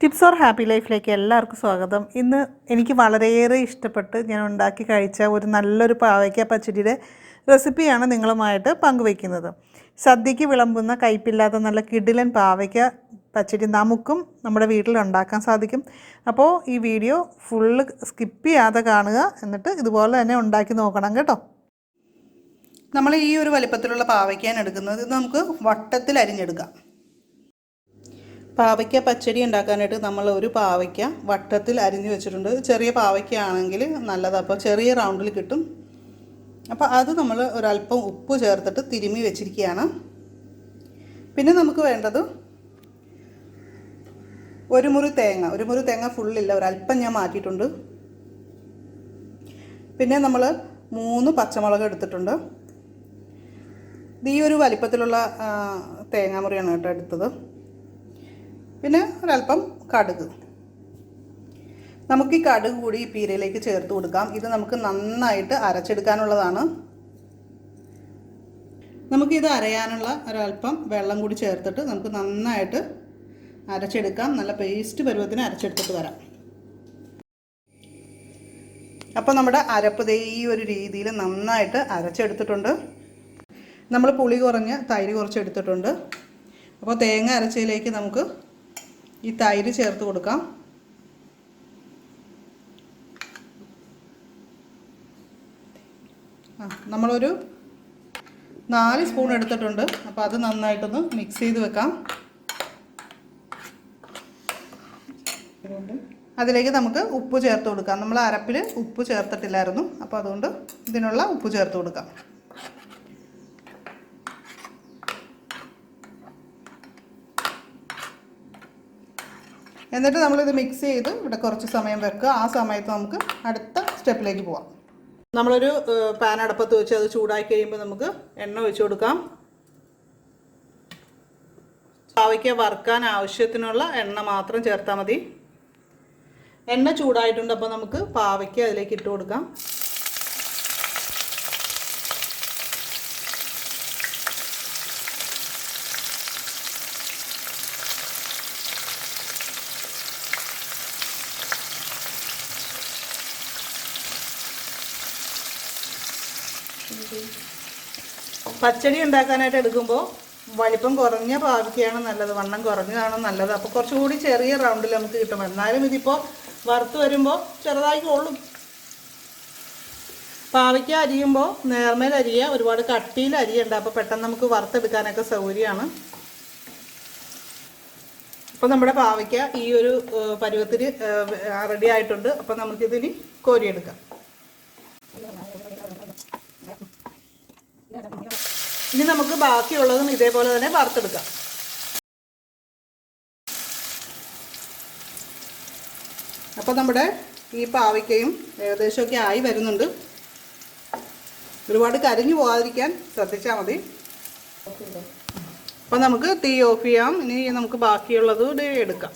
Tips or happy ലൈഫിലേക്ക് എല്ലാവർക്കും സ്വാഗതം. ഇന്ന് എനിക്ക് വളരെയേറെ ഇഷ്ടപ്പെട്ട് ഞാൻ ഉണ്ടാക്കി കഴിച്ച ഒരു നല്ലൊരു പാവയ്ക്ക പച്ചടിയുടെ റെസിപ്പിയാണ് നിങ്ങളുമായിട്ട് പങ്കുവയ്ക്കുന്നത്. സദ്യയ്ക്ക് വിളമ്പുന്ന കയ്പില്ലാത്ത നല്ല കിടിലൻ പാവയ്ക്ക പച്ചടി നമുക്കും നമ്മുടെ വീട്ടിൽ ഉണ്ടാക്കാൻ സാധിക്കും. അപ്പോൾ ഈ വീഡിയോ ഫുള്ള് സ്കിപ്പ് ചെയ്യാതെ കാണുക, എന്നിട്ട് ഇതുപോലെ തന്നെ ഉണ്ടാക്കി നോക്കണം കേട്ടോ. നമ്മൾ ഈ ഒരു വലിപ്പത്തിലുള്ള പാവയ്ക്കാണ് എടുക്കുന്നത്. ഇത് നമുക്ക് വട്ടത്തിൽ അരിഞ്ഞെടുക്കാം. പാവയ്ക്ക പച്ചടി ഉണ്ടാക്കാനായിട്ട് നമ്മൾ ഒരു പാവയ്ക്ക വട്ടത്തിൽ അരിഞ്ഞു വെച്ചിട്ടുണ്ട്. ചെറിയ പാവയ്ക്ക ആണെങ്കിൽ നല്ലതാണ്, അപ്പോൾ ചെറിയ റൗണ്ടിൽ കിട്ടും. അപ്പോൾ അത് നമ്മൾ ഒരല്പം ഉപ്പ് ചേർത്തിട്ട് തിരുമ്മി വെച്ചിരിക്കുകയാണ്. പിന്നെ നമുക്ക് വേണ്ടത് ഒരു മുറി തേങ്ങ ഫുള്ളില്ല, ഒരല്പം ഞാൻ മാറ്റിയിട്ടുണ്ട്. പിന്നെ നമ്മൾ 3 പച്ചമുളക് എടുത്തിട്ടുണ്ട്. ഈ ഒരു വലിപ്പത്തിലുള്ള തേങ്ങാമുറിയാണ് കേട്ടോ എടുത്തത്. പിന്നെ ഒരല്പം കടുക്. നമുക്ക് ഈ കടുക് കൂടി ഈ പീരയിലേക്ക് ചേർത്ത് കൊടുക്കാം. ഇത് നമുക്ക് നന്നായിട്ട് അരച്ചെടുക്കാനുള്ളതാണ്. നമുക്കിത് അരയാനുള്ള ഒരല്പം വെള്ളം കൂടി ചേർത്തിട്ട് നമുക്ക് നന്നായിട്ട് അരച്ചെടുക്കാം. നല്ല പേസ്റ്റ് പരുവത്തിന് അരച്ചെടുത്തിട്ട് വരാം. അപ്പോൾ നമ്മുടെ അരപ്പ് ഈ ഒരു രീതിയിൽ നന്നായിട്ട് അരച്ചെടുത്തിട്ടുണ്ട്. നമ്മൾ പുളി കുറഞ്ഞ തൈര് കുറച്ച് എടുത്തിട്ടുണ്ട്. അപ്പോൾ തേങ്ങ അരച്ചതിലേക്ക് നമുക്ക് ഈ തൈര് ചേർത്ത് കൊടുക്കാം. നമ്മളൊരു 4 സ്പൂൺ എടുത്തിട്ടുണ്ട്. അപ്പോൾ അത് നന്നായിട്ടൊന്ന് മിക്സ് ചെയ്ത് വെക്കാം. അതിലേക്ക് നമുക്ക് ഉപ്പ് ചേർത്ത് കൊടുക്കാം. നമ്മൾ അരപ്പിൽ ഉപ്പ് ചേർത്തിട്ടില്ലായിരുന്നു, അപ്പോൾ അതുകൊണ്ട് ഇതിനുള്ള ഉപ്പ് ചേർത്ത് കൊടുക്കാം. എന്നിട്ട് നമ്മളിത് മിക്സ് ചെയ്ത് ഇവിടെ കുറച്ച് സമയം വെക്കുക. ആ സമയത്ത് നമുക്ക് അടുത്ത സ്റ്റെപ്പിലേക്ക് പോവാം. നമ്മളൊരു പാൻ അടുപ്പത്ത് വെച്ച് അത് ചൂടാക്കി കഴിയുമ്പോൾ നമുക്ക് എണ്ണ ഒഴിച്ചു കൊടുക്കാം. പാവയ്ക്ക വറുക്കാൻ ആവശ്യത്തിനുള്ള എണ്ണ മാത്രം ചേർത്താൽ മതി. എണ്ണ ചൂടായിട്ടുണ്ട്. അപ്പോൾ നമുക്ക് പാവയ്ക്ക അതിലേക്ക് ഇട്ട് കൊടുക്കാം. പച്ചടി ഉണ്ടാക്കാനായിട്ട് എടുക്കുമ്പോൾ വലിപ്പം കുറഞ്ഞ പാവയ്ക്കയാണ് നല്ലത്, വണ്ണം കുറഞ്ഞതാണ് നല്ലത്. അപ്പോൾ കുറച്ചുകൂടി ചെറിയ റൗണ്ടിൽ നമുക്ക് കിട്ടും. എന്നാലും ഇതിപ്പോൾ വറുത്ത് വരുമ്പോൾ ചെറുതായി കൊള്ളും. പാവയ്ക്ക അരിയുമ്പോൾ നേർമേൽ അരിയുക, ഒരുപാട് കട്ടിയിൽ അരിയുണ്ട്. അപ്പോൾ പെട്ടെന്ന് നമുക്ക് വറുത്തെടുക്കാനൊക്കെ സൗകര്യമാണ്. അപ്പോൾ നമ്മുടെ പാവയ്ക്ക ഈ ഒരു പരുവത്തിന് റെഡി ആയിട്ടുണ്ട്. അപ്പോൾ നമുക്കിതിന് കോരിയെടുക്കാം. ഇനി നമുക്ക് ബാക്കിയുള്ളതും ഇതേപോലെ തന്നെ വറുത്തെടുക്കാം. അപ്പോൾ നമ്മുടെ ഈ പാവയ്ക്കയും ഏകദേശമൊക്കെ ആയി വരുന്നുണ്ട്. ഒരുപാട് കരിഞ്ഞു പോകാതിരിക്കാൻ ശ്രദ്ധിച്ചാൽ മതി. അപ്പോൾ നമുക്ക് തീ ഓഫ് ചെയ്യാം. ഇനി നമുക്ക് ബാക്കിയുള്ളത് എടുക്കാം.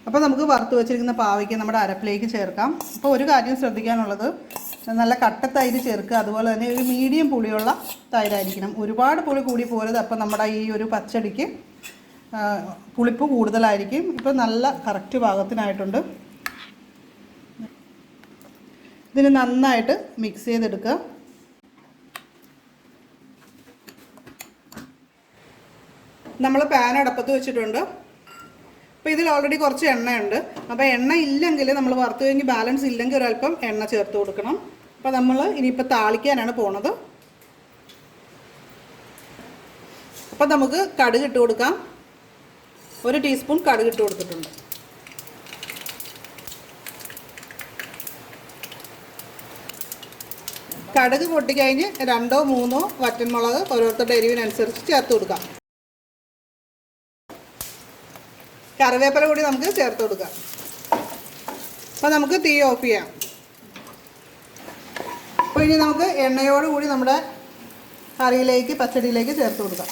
അപ്പോൾ നമുക്ക് വറുത്ത് വെച്ചിരിക്കുന്ന പാവയ്ക്ക് നമ്മുടെ അരപ്പിലേക്ക് ചേർക്കാം. അപ്പോൾ ഒരു കാര്യം ശ്രദ്ധിക്കാനുള്ളത്, നല്ല കട്ട തൈര് ചേർക്കുക. അതുപോലെ തന്നെ ഒരു മീഡിയം പുളിയുള്ള തൈരായിരിക്കണം. ഒരുപാട് പുളി കൂടി പോരുത്. അപ്പോൾ നമ്മുടെ ഈ ഒരു പച്ചടിക്ക് പുളിപ്പ് കൂടുതലായിരിക്കും. ഇപ്പോൾ നല്ല കറക്റ്റ് പാകത്തിനായിട്ടുണ്ട്. ഇതിന് നന്നായിട്ട് മിക്സ് ചെയ്തെടുക്കുക. നമ്മൾ പാൻ അടുപ്പത്ത് വെച്ചിട്ടുണ്ട്. അപ്പോൾ ഇതിൽ ഓൾറെഡി കുറച്ച് എണ്ണയുണ്ട്. അപ്പോൾ എണ്ണ ഇല്ലെങ്കിൽ നമ്മൾ വറുത്ത് കഴിഞ്ഞ് ബാലൻസ് ഇല്ലെങ്കിൽ ഒരല്പം എണ്ണ ചേർത്ത് കൊടുക്കണം. അപ്പോൾ നമ്മൾ ഇനിയിപ്പോൾ താളിക്കാനാണ് പോണത്. അപ്പോൾ നമുക്ക് കടുക് ഇട്ട് കൊടുക്കാം. 1 ടീസ്പൂൺ കടുക് ഇട്ട് കൊടുത്തിട്ടുണ്ട്. കടുക് പൊട്ടിക്കഴിഞ്ഞ് 2 or 3 വറ്റൻമുളക് ഓരോരുത്തരുടെ എരിവിനനുസരിച്ച് ചേർത്ത് കൊടുക്കാം. കറിവേപ്പില കൂടി നമുക്ക് ചേർത്ത് കൊടുക്കാം. അപ്പോൾ നമുക്ക് തീ ഓഫ് ചെയ്യാം. അപ്പോൾ ഇനി നമുക്ക് എണ്ണയോടുകൂടി നമ്മുടെ കറിയിലേക്ക് പച്ചടിയിലേക്ക് ചേർത്ത് കൊടുക്കാം.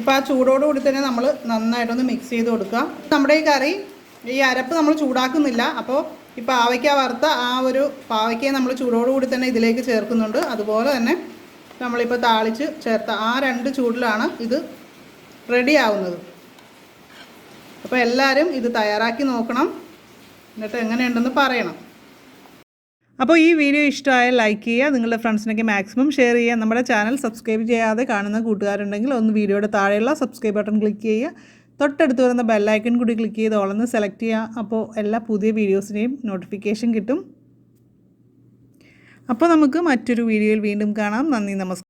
ഇപ്പോൾ ആ ചൂടോടുകൂടി തന്നെ നമ്മൾ നന്നായിട്ടൊന്ന് മിക്സ് ചെയ്ത് കൊടുക്കുക. നമ്മുടെ ഈ അരപ്പ് നമ്മൾ ചൂടാക്കുന്നില്ല. അപ്പോൾ ഈ പാവയ്ക്ക വറുത്ത ആ ഒരു പാവയ്ക്കയെ നമ്മൾ ചൂടോടുകൂടി തന്നെ ഇതിലേക്ക് ചേർക്കുന്നുണ്ട്. അതുപോലെ തന്നെ നമ്മളിപ്പോൾ താളിച്ച് ചേർത്ത ആ 2 ചൂടിലാണ് ഇത് റെഡി ആവുന്നത്. അപ്പോൾ എല്ലാവരും ഇത് തയ്യാറാക്കി നോക്കണം, എന്നിട്ട് എങ്ങനെയുണ്ടെന്ന് പറയണം. അപ്പോൾ ഈ വീഡിയോ ഇഷ്ടമായാൽ ലൈക്ക് ചെയ്യുക, നിങ്ങളുടെ ഫ്രണ്ട്സിനൊക്കെ മാക്സിമം ഷെയർ ചെയ്യുക. നമ്മുടെ ചാനൽ സബ്സ്ക്രൈബ് ചെയ്യാതെ കാണുന്ന കൂട്ടുകാരുണ്ടെങ്കിൽ ഒന്ന് വീഡിയോയുടെ താഴെയുള്ള സബ്സ്ക്രൈബ് ബട്ടൺ ക്ലിക്ക് ചെയ്യുക. തൊട്ടടുത്ത് വരുന്ന ബെല്ലൈക്കൺ കൂടി ക്ലിക്ക് ചെയ്ത് ഓളൊന്ന് സെലക്ട് ചെയ്യുക. അപ്പോൾ എല്ലാ പുതിയ വീഡിയോസിൻ്റെയും നോട്ടിഫിക്കേഷൻ കിട്ടും. അപ്പോൾ നമുക്ക് മറ്റൊരു വീഡിയോയിൽ വീണ്ടും കാണാം. നന്ദി, നമസ്കാരം.